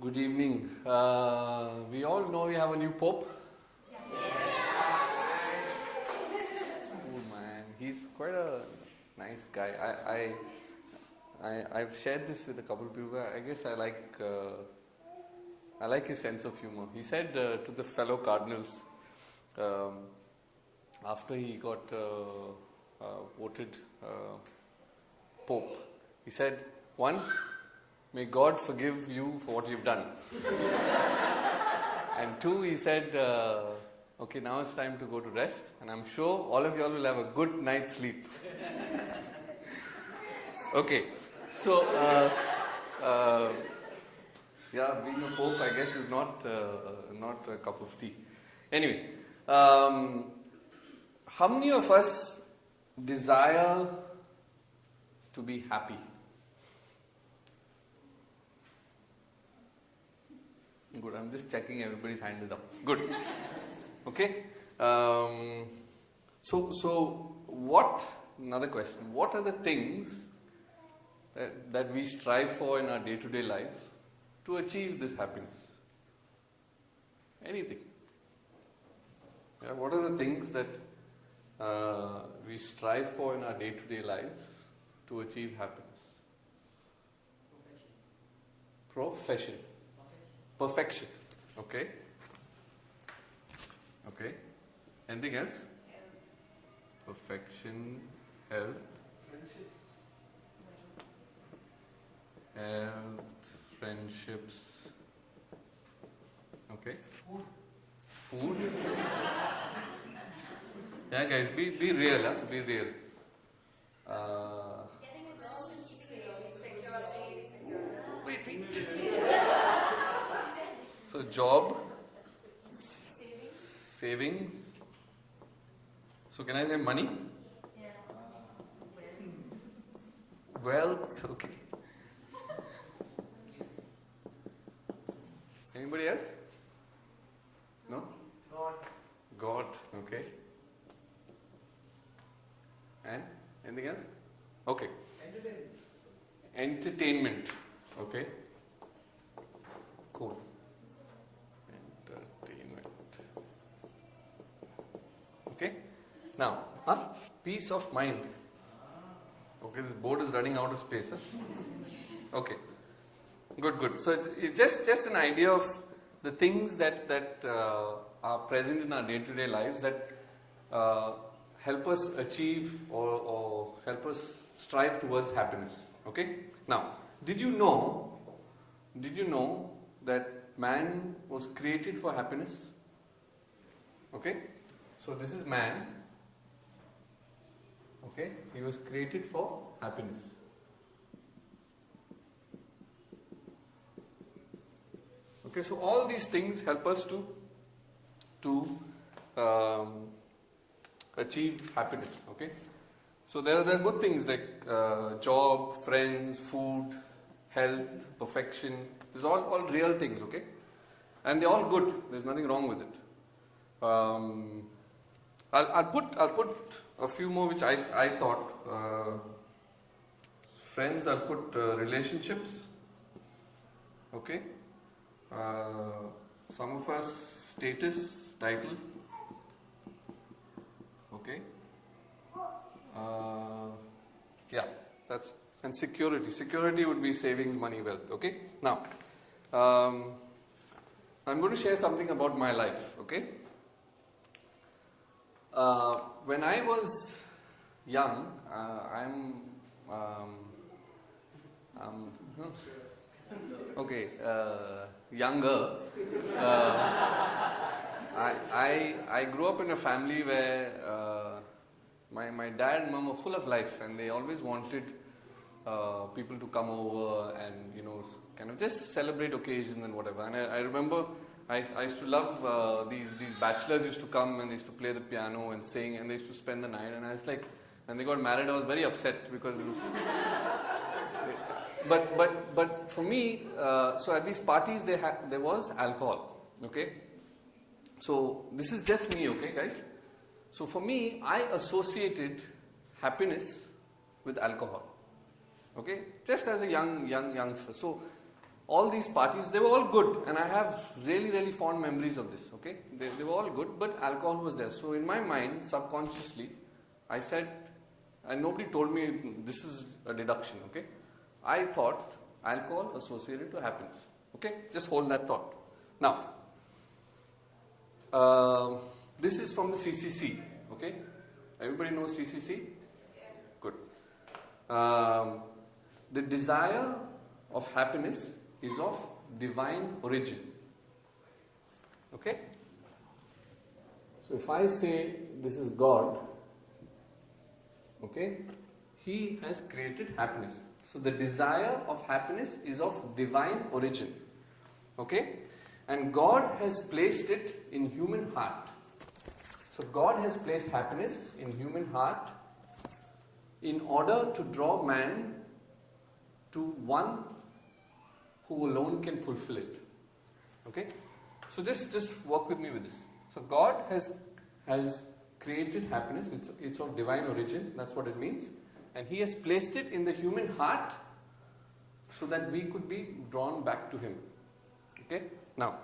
Good evening. We all know we have a new Pope. Oh man, he's quite a nice guy. I've shared this with a couple of people. I guess I like his sense of humor. He said to the fellow cardinals after he got voted Pope, he said, "One, may God forgive you for what you've done." And two, he said, okay, now it's time to go to rest, and I'm sure all of you all will have a good night's sleep. Okay, so yeah, being a pope, I guess, is not a cup of tea. Anyway, how many of us desire to be happy? Good, I'm just checking everybody's hand is up. Good. Okay. So what, another question, what are the things that we strive for in our day-to-day life to achieve this happiness? Anything. Yeah, what are the things that we strive for in our day-to-day lives to achieve happiness? Profession. Perfection. Okay. Okay. Anything else? Perfection, health, friendships. Okay. Food. Yeah, guys, be real, huh? Be real. Wait. So job, savings. So can I say money? Wealth, okay. Anybody else? No? God, okay. And anything else? Okay. Entertainment, okay. Cool. Entertainment. Okay. Now, peace of mind. Okay, this board is running out of space. Huh? Okay. Good. So it's just an idea of the things that are present in our day-to-day lives that help us achieve or help us strive towards happiness. Okay. Now, did you know that man was created for happiness? Okay. So this is man. Okay. He was created for happiness. Okay. So all these things help us to achieve happiness. Okay. So there are good things like job, friends, food, health, perfection. These are all real things. Okay. And they're all good. There's nothing wrong with it. I'll put a few more which I thought. Friends, I'll put relationships. Okay. Some of us status, title. Okay. Yeah, that's, and security. Security would be savings, money, wealth. Okay. Now, I'm going to share something about my life. Okay. When I was young, younger. I grew up in a family where my dad and mom were full of life, and they always wanted people to come over and kind of just celebrate occasions and whatever. And I remember I used to love these bachelors used to come and they used to play the piano and sing, and they used to spend the night. And I was like, when they got married, I was very upset because but for me, so at these parties there was alcohol. Okay, so this is just me. Okay, guys. So for me, I associated happiness with alcohol. Okay, just as a youngster. So all these parties, they were all good, and I have really, really fond memories of this, okay? They were all good, but alcohol was there. So in my mind, subconsciously, I said, and nobody told me this is a deduction, okay? I thought alcohol associated to happiness, okay? Just hold that thought. Now, this is from the CCC, okay? Everybody knows CCC? Good. The desire of happiness is of divine origin. Okay? So if I say this is God, okay, He has created happiness. So the desire of happiness is of divine origin. Okay? And God has placed it in human heart. So God has placed happiness in human heart in order to draw man to one who alone can fulfill it. Okay? So just work with me with this. So God has created happiness. It's of divine origin. That's what it means. And He has placed it in the human heart so that we could be drawn back to Him. Okay? Now,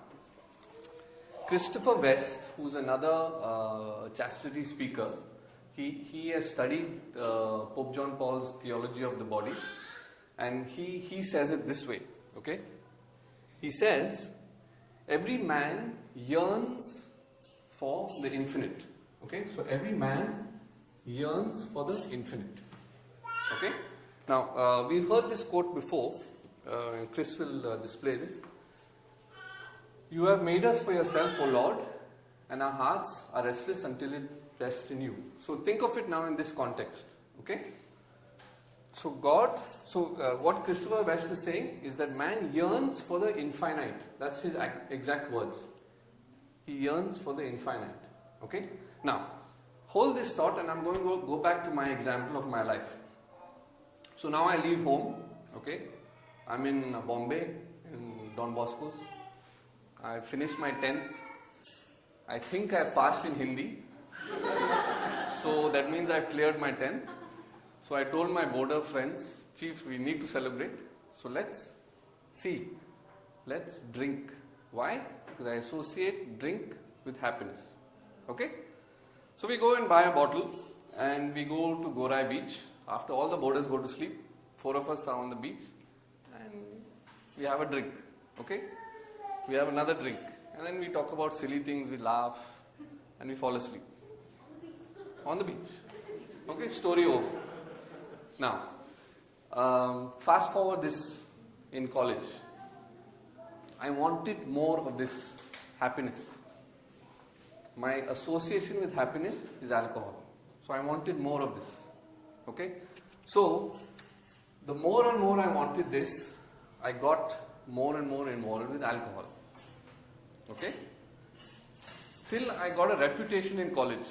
Christopher West, who's another chastity speaker, he has studied Pope John Paul's theology of the body, and he says it this way. Okay? He says, every man yearns for the infinite. Okay? So every man yearns for the infinite. Okay? Now, we've heard this quote before. Chris will display this. You have made us for yourself, O Lord, and our hearts are restless until it rests in you. So think of it now in this context. Okay? So what Christopher West is saying is that man yearns for the infinite. That's his exact words. He yearns for the infinite. Okay? Now, hold this thought, and I'm going to go back to my example of my life. So now I leave home. Okay? I'm in Bombay, in Don Bosco's. I finished my 10th. I think I passed in Hindi. So that means I cleared my 10th. So I told my border friends, Chief, we need to celebrate. So let's see. Let's drink. Why? Because I associate drink with happiness. Okay? So we go and buy a bottle and we go to Gorai beach. After all the boarders go to sleep, 4 of us are on the beach and we have a drink. Okay? We have another drink, and then we talk about silly things, we laugh, and we fall asleep. On the beach. Okay, story over. Now, fast forward this in college. I wanted more of this happiness. My association with happiness is alcohol. So I wanted more of this. Okay? So, the more and more I wanted this, I got more and more involved with alcohol. Okay? Till I got a reputation in college.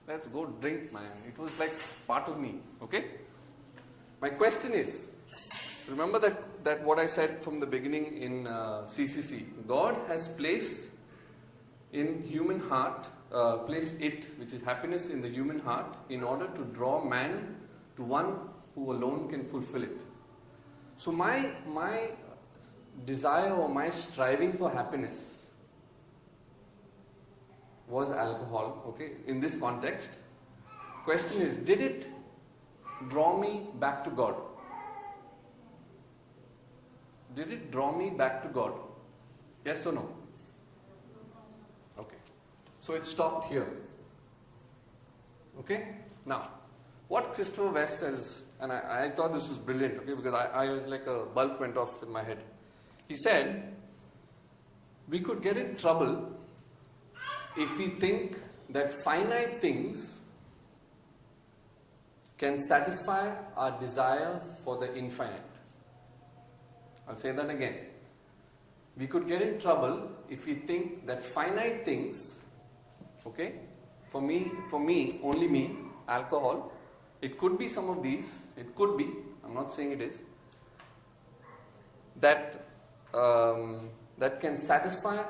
Let's go drink, man. It was like part of me. Okay? My question is, remember that what I said from the beginning in CCC. God has placed in human heart, placed it, which is happiness in the human heart, in order to draw man to one who alone can fulfill it. So my desire or my striving for happiness was alcohol, okay, in this context. Question is, did it draw me back to God? Did it draw me back to God? Yes or no? Okay. So it stopped here. Okay? Now, what Christopher West says, and I thought this was brilliant, okay, because I was like a bulb went off in my head. He said, we could get in trouble if we think that finite things can satisfy our desire for the infinite. I'll say that again. We could get in trouble if we think that finite things, okay, for me, only me, alcohol, it could be some of these, it could be, I'm not saying it is, that can satisfy